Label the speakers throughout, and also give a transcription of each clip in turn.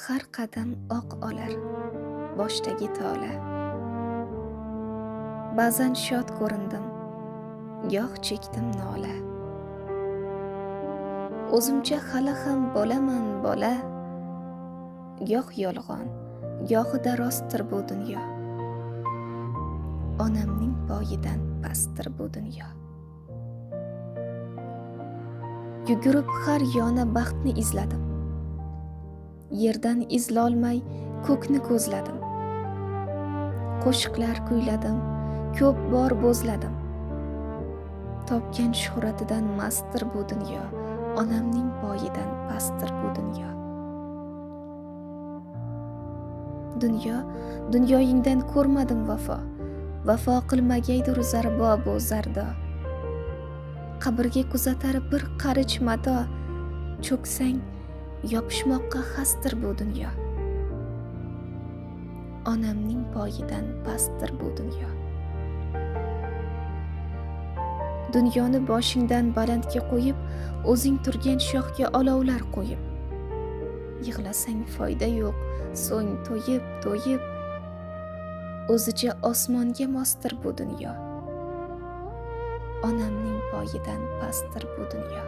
Speaker 1: Har qadam oq olar boshdagi tola. Ba'zan shod ko'rindim, goh chekdim nola. O'zimcha hali ham bolaman bola. Goh yolg'on, gohida rostdir bu dunyo. Onamning poyidan pastdir bu dunyo. Yugurib har yona baxtni izladim. Yerdan izlolmay ko'kni ko'zladim. Qo'shiqlar kuyladim, ko'p bor bo'zladim. Topgan shuhratidan mastdir bu dunyo. Onamning poyidan pastdir bu dunyo. Dunyoyingdan ko'rmadim vafo. Vafo qilmagaydir zarbo bu zardo. Qabrga kuzatar bir qarich mato. Cho'ksang yopishmoqqa xasdir bu dunyo. Onamning poyidan pastdir bu dunyo. Dunyoni boshingdan balandga qo'yib, o'zing turgan shoxga olovlar qo'yib. Yig'lasang foyda yo'q, so'ng to'yib o'zicha osmonga mosdir bu dunyo. Onamning poyidan pastdir bu dunyo.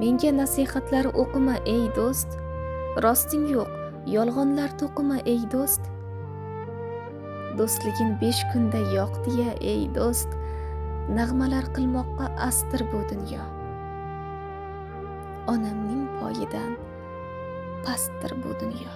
Speaker 1: Menga nasihatlar o'qima ey do'st, rosting yo'q, yolg'onlar to'qima ey do'st. Do'stligin 5 kunda yo'qdi-ya ey do'st, nag'malar qilmoqqa astir bu dunyo. Onamning poyidan pastdir bu dunyo.